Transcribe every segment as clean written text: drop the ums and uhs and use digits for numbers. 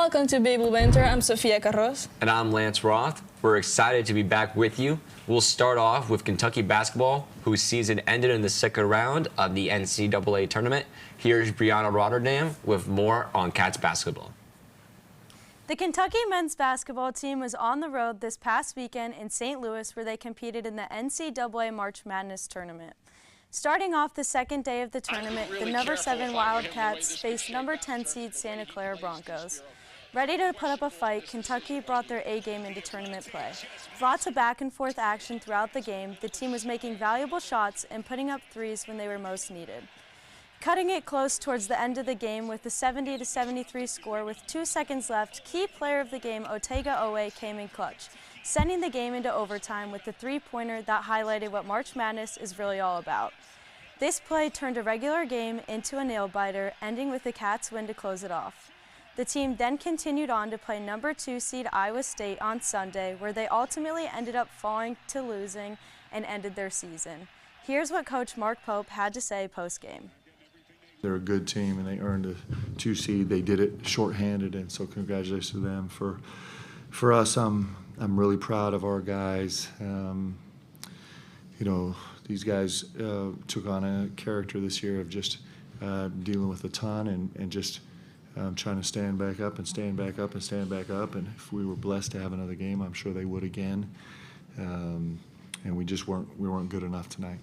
Welcome to Blue Banter. I'm Sofia Carros. And I'm Lance Roth. We're excited to be back with you. We'll start off with Kentucky basketball, whose season ended in the second round of the NCAA tournament. Here's Brianna Rotterdam with more on Cats basketball. The Kentucky men's basketball team was on the road this past weekend in St. Louis, where they competed in the NCAA March Madness tournament. Starting off the second day of the tournament, the number 7 Wildcats faced number 10 seed Santa Clara Broncos. Ready to put up a fight, Kentucky brought their A-game into tournament play. Lots of back-and-forth action throughout the game, the team was making valuable shots and putting up threes when they were most needed. Cutting it close towards the end of the game with the 70-73 score with 2 seconds left, key player of the game, Otega Owe, came in clutch, sending the game into overtime with the three-pointer that highlighted what March Madness is really all about. This play turned a regular game into a nail-biter, ending with the Cats' win to close it off. The team then continued on to play number 2 seed Iowa State on Sunday, where they ultimately ended up falling to losing and ended their season. Here's what Coach Mark Pope had to say post-game. They're a good team, and they earned a 2 seed. They did it shorthanded, and so congratulations to them. For us, I'm really proud of our guys. These guys took on a character this year of just dealing with a ton and just trying to stand back up and stand back up and stand back up. And if we were blessed to have another game, I'm sure they would again. And we weren't good enough tonight.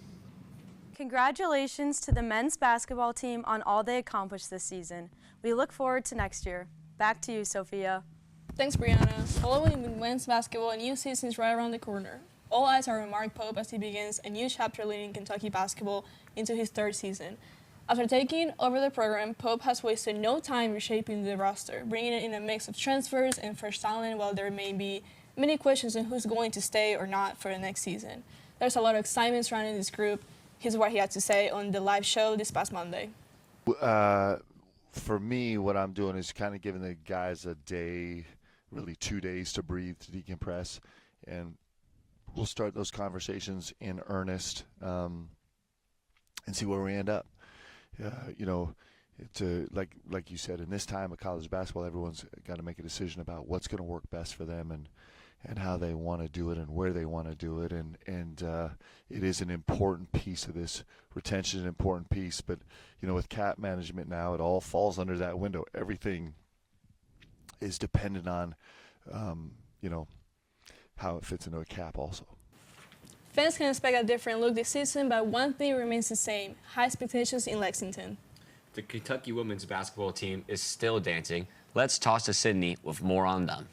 Congratulations to the men's basketball team on all they accomplished this season. We look forward to next year. Back to you, Sophia. Thanks, Brianna. Following men's basketball, a new season is right around the corner. All eyes are on Mark Pope as he begins a new chapter leading Kentucky basketball into his 3rd season. After taking over the program, Pope has wasted no time reshaping the roster, bringing in a mix of transfers and fresh talent, while there may be many questions on who's going to stay or not for the next season. There's a lot of excitement surrounding this group. Here's what he had to say on the live show this past Monday. For me, what I'm doing is kind of giving the guys a day, really 2 days to breathe, to decompress, and we'll start those conversations in earnest and see where we end up. Like you said, in this time of college basketball, everyone's got to make a decision about what's going to work best for them and how they want to do it and where they want to do it. And it is an important piece of this. Retention is an important piece. But, with cap management now, it all falls under that window. Everything is dependent on, how it fits into a cap also. Fans can expect a different look this season, but one thing remains the same: high expectations in Lexington. The Kentucky women's basketball team is still dancing. Let's toss to Sydney with more on them.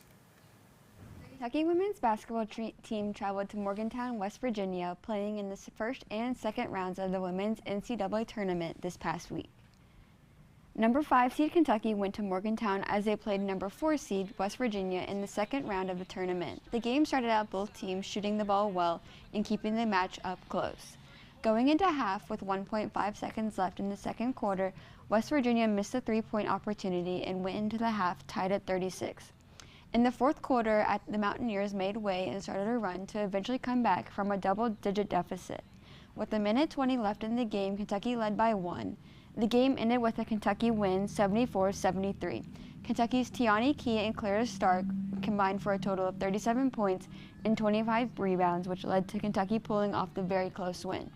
Kentucky women's basketball team traveled to Morgantown, West Virginia, playing in the first and second rounds of the women's NCAA tournament this past week. Number 5 seed Kentucky went to Morgantown as they played number 4 seed West Virginia in the second round of the tournament. The game started out both teams shooting the ball well and keeping the match up close. Going into half with 1.5 seconds left in the second quarter, West Virginia missed a 3-point opportunity and went into the half tied at 36. In the fourth quarter, the Mountaineers made way and started a run to eventually come back from a double-digit deficit. With a minute 20 left in the game, Kentucky led by 1. The game ended with a Kentucky win, 74-73. Kentucky's Tiani Key and Clara Stark combined for a total of 37 points and 25 rebounds, which led to Kentucky pulling off the very close win.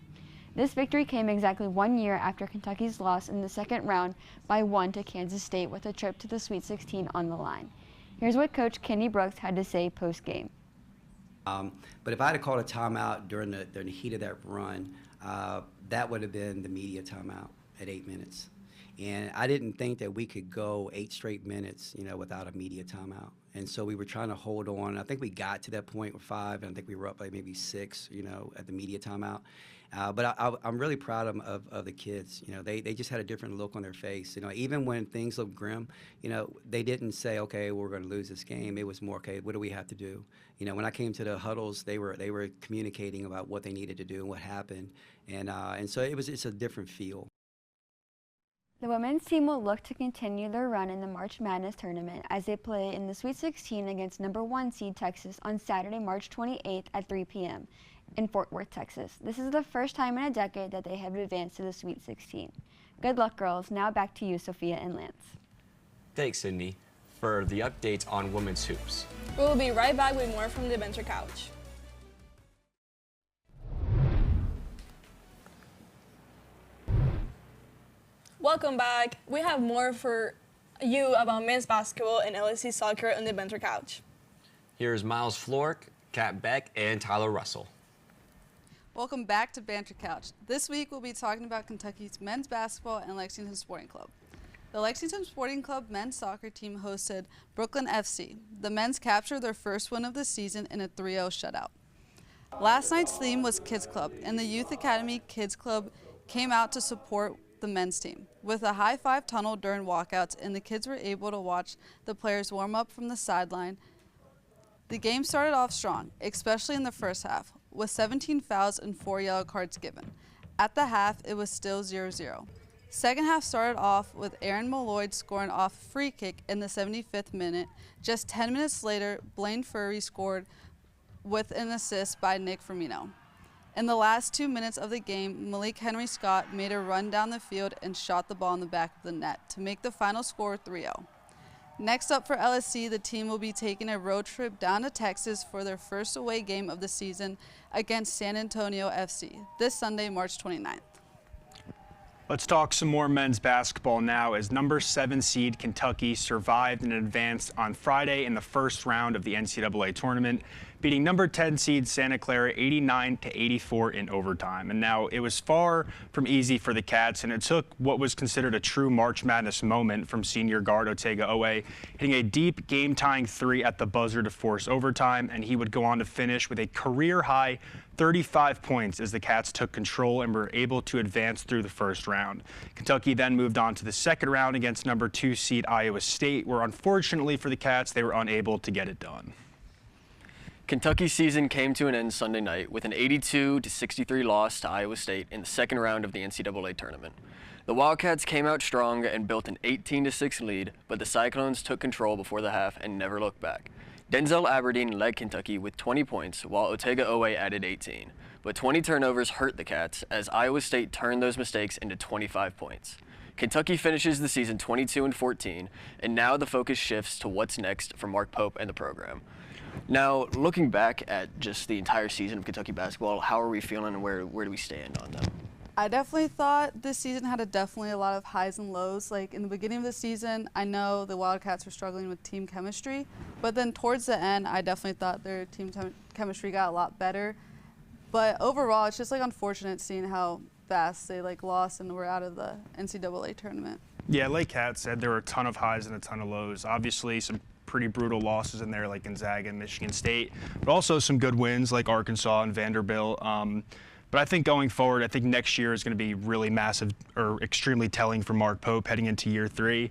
This victory came exactly 1 year after Kentucky's loss in the second round by 1 to Kansas State, with a trip to the Sweet 16 on the line. Here's what Coach Kenny Brooks had to say post-game. But if I had called a timeout during the heat of that run, that would have been the media timeout at 8 minutes. And I didn't think that we could go 8 straight minutes, without a media timeout. And so we were trying to hold on. I think we got to that point with 5, and I think we were up by maybe 6, at the media timeout. But I'm really proud of the kids. They just had a different look on their face. Even when things looked grim, they didn't say, okay, we're going to lose this game. It was more, okay, what do we have to do? When I came to the huddles, they were communicating about what they needed to do and what happened. And so it's a different feel. The women's team will look to continue their run in the March Madness tournament as they play in the Sweet 16 against number 1 seed Texas on Saturday, March 28th at 3 p.m. in Fort Worth, Texas. This is the first time in a decade that they have advanced to the Sweet 16. Good luck, girls. Now back to you, Sophia and Lance. Thanks, Sydney. for the updates on women's hoops. We will be right back with more from the Banter Couch. Welcome back. We have more for you about men's basketball and LSC soccer on the Banter Couch. Here's Miles Flork, Kat Beck, and Tyler Russell. Welcome back to Banter Couch. This week we'll be talking about Kentucky's men's basketball and Lexington Sporting Club. The Lexington Sporting Club men's soccer team hosted Brooklyn FC. The men's captured their first win of the season in a 3-0 shutout. Last night's theme was Kids Club, and the Youth Academy Kids Club came out to support the men's team with a high-five tunnel during walkouts, and the kids were able to watch the players warm up from the sideline. The game started off strong, especially in the first half, with 17 fouls and 4 yellow cards given. At the half, it was still 0-0. Second half started off with Aaron Molloy scoring off a free kick in the 75th minute. Just 10 minutes later, Blaine Furry scored with an assist by Nick Firmino. In the last 2 minutes of the game, Malik Henry Scott made a run down the field and shot the ball in the back of the net to make the final score 3-0. Next up for LSC, the team will be taking a road trip down to Texas for their first away game of the season against San Antonio FC this Sunday, March 29th. Let's talk some more men's basketball now, as number 7 seed Kentucky survived and advanced on Friday in the first round of the NCAA tournament, beating number 10 seed Santa Clara 89-84 in overtime. And now it was far from easy for the Cats, and it took what was considered a true March Madness moment from senior guard Otega Owe, hitting a deep game-tying 3 at the buzzer to force overtime, and he would go on to finish with a career-high 35 points as the Cats took control and were able to advance through the first round. Kentucky then moved on to the second round against number 2 seed Iowa State, where unfortunately for the Cats, they were unable to get it done. Kentucky's season came to an end Sunday night with an 82-63 loss to Iowa State in the second round of the NCAA tournament. The Wildcats came out strong and built an 18-6 lead, but the Cyclones took control before the half and never looked back. Denzel Aberdeen led Kentucky with 20 points, while Otega Owe added 18. But 20 turnovers hurt the Cats as Iowa State turned those mistakes into 25 points. Kentucky finishes the season 22-14, and now the focus shifts to what's next for Mark Pope and the program. Now, looking back at just the entire season of Kentucky basketball, how are we feeling and where do we stand on them? I definitely thought this season had definitely a lot of highs and lows. Like in the beginning of the season, I know the Wildcats were struggling with team chemistry, but then towards the end, I definitely thought their team chemistry got a lot better. But overall, it's just like unfortunate seeing how fast they lost and were out of the NCAA tournament. Yeah, like Kat said, there were a ton of highs and a ton of lows. Obviously, some pretty brutal losses in there like Gonzaga and Michigan State, but also some good wins like Arkansas and Vanderbilt. But I think going forward, I think next year is going to be really massive or extremely telling for Mark Pope heading into year 3.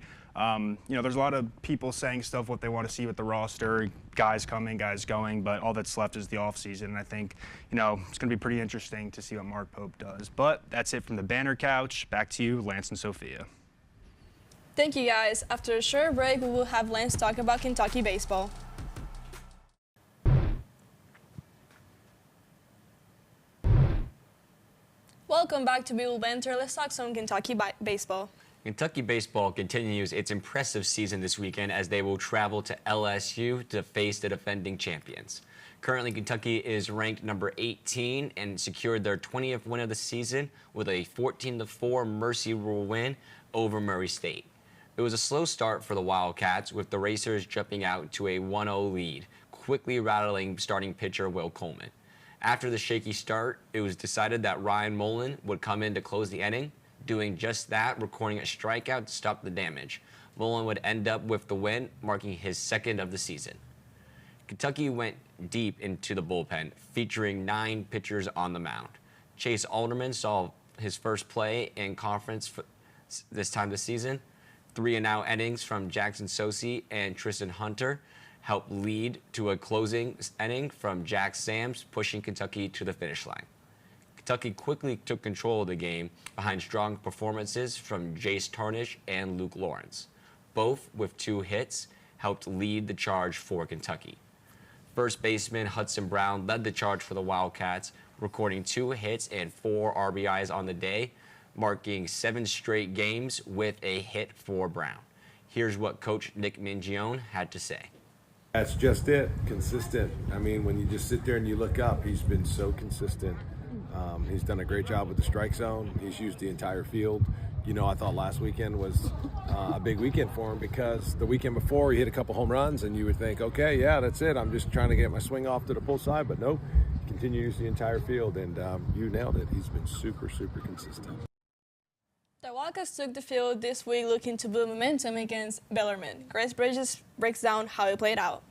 There's a lot of people saying stuff what they want to see with the roster, guys coming, guys going, but all that's left is the offseason. And I think, it's going to be pretty interesting to see what Mark Pope does. But that's it from the Banner Couch. Back to you, Lance and Sophia. Thank you, guys. After a short break, we will have Lance talk about Kentucky baseball. Welcome back to Blue Banter. Let's talk some Kentucky baseball. Kentucky baseball continues its impressive season this weekend as they will travel to LSU to face the defending champions. Currently, Kentucky is ranked number 18 and secured their 20th win of the season with a 14-4 Mercy Rule win over Murray State. It was a slow start for the Wildcats, with the Racers jumping out to a 1-0 lead, quickly rattling starting pitcher Will Coleman. After the shaky start, it was decided that Ryan Mullen would come in to close the inning, doing just that, recording a strikeout to stop the damage. Mullen would end up with the win, marking his second of the season. Kentucky went deep into the bullpen, featuring 9 pitchers on the mound. Chase Alderman saw his first play in conference for this time this season. 3-and-out innings from Jackson Sosi and Tristan Hunter helped lead to a closing inning from Jack Sams, pushing Kentucky to the finish line. Kentucky quickly took control of the game behind strong performances from Jace Tarnish and Luke Lawrence. Both with 2 hits helped lead the charge for Kentucky. First baseman Hudson Brown led the charge for the Wildcats, recording 2 hits and 4 RBIs on the day, marking 7 straight games with a hit for Brown. Here's what Coach Nick Mingione had to say. That's just it, consistent. I mean, when you just sit there and you look up, he's been so consistent. He's done a great job with the strike zone. He's used the entire field. You know, I thought last weekend was a big weekend for him because the weekend before he hit a couple home runs and you would think, okay, yeah, that's it. I'm just trying to get my swing off to the pull side, but no, he continues the entire field, and you nailed it. He's been super, super consistent. The Wildcats took the field this week looking to build momentum against Bellarmine. Grace Bridges breaks down how it played out.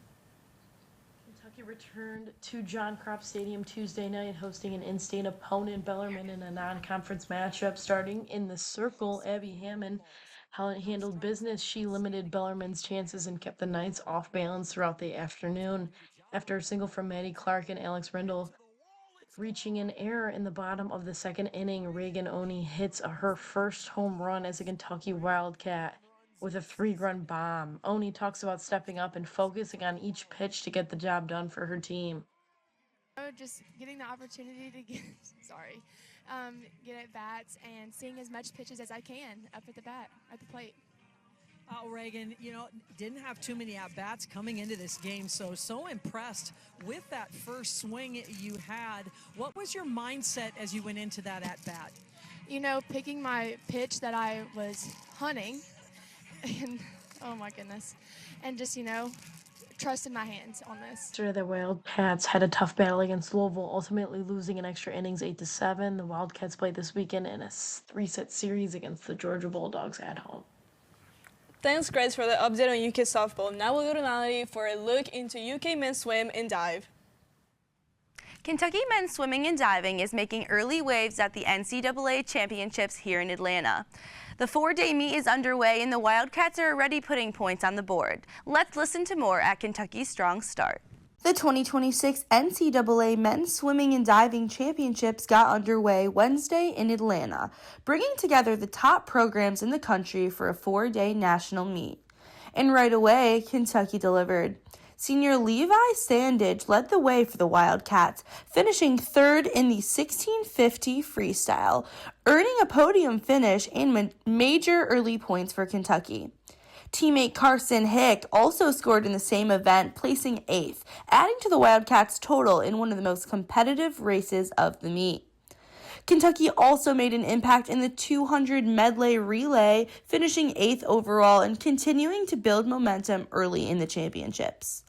Kentucky returned to John Kropp Stadium Tuesday night, hosting an in-state opponent, Bellarmine, in a non-conference matchup. Starting in the circle, Abby Hammond handled business. She limited Bellarmine's chances and kept the Knights off balance throughout the afternoon. After a single from Maddie Clark and Alex Rindle, reaching an error in the bottom of the second inning, Reagan Oni hits her first home run as a Kentucky Wildcat with a 3-run bomb. Oni talks about stepping up and focusing on each pitch to get the job done for her team. Just getting the opportunity to get at bats and seeing as much pitches as I can up at the plate. Reagan, you know, didn't have too many at-bats coming into this game, so impressed with that first swing you had. What was your mindset as you went into that at-bat? You know, picking my pitch that I was hunting, and oh my goodness, and just, you know, trusting my hands on this. The Wildcats had a tough battle against Louisville, ultimately losing in extra innings 8-7. The Wildcats played this weekend in a 3-set series against the Georgia Bulldogs at home. Thanks, Grace, for the update on UK softball. Now we'll go to Natalie for a look into UK men's swim and dive. Kentucky men's swimming and diving is making early waves at the NCAA championships here in Atlanta. The 4-day meet is underway and the Wildcats are already putting points on the board. Let's listen to more at Kentucky's Strong Start. The 2026 NCAA Men's Swimming and Diving Championships got underway Wednesday in Atlanta, bringing together the top programs in the country for a 4-day national meet. And right away, Kentucky delivered. Senior Levi Sandage led the way for the Wildcats, finishing third in the 1650 freestyle, earning a podium finish and major early points for Kentucky. Teammate Carson Hick also scored in the same event, placing 8th, adding to the Wildcats' total in one of the most competitive races of the meet. Kentucky also made an impact in the 200 medley relay, finishing 8th overall and continuing to build momentum early in the championships.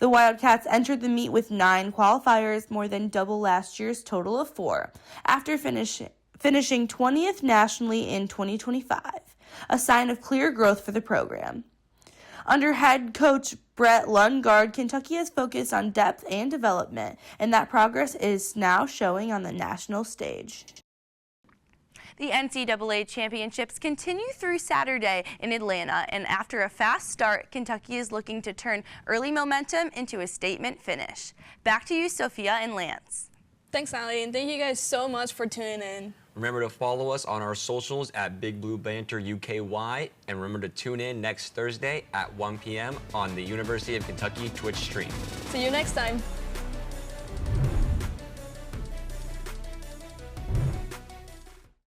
The Wildcats entered the meet with 9 qualifiers, more than double last year's total of 4, after finishing 20th nationally in 2025. A sign of clear growth for the program. Under head coach Brett Lundgaard, Kentucky has focused on depth and development, and that progress is now showing on the national stage. The NCAA championships continue through Saturday in Atlanta, and after a fast start, Kentucky is looking to turn early momentum into a statement finish. Back to you, Sophia and Lance. Thanks, Natalie, and thank you guys so much for tuning in. Remember to follow us on our socials at Big Blue Banter UKY, and remember to tune in next Thursday at 1 p.m. on the University of Kentucky Twitch stream. See you next time.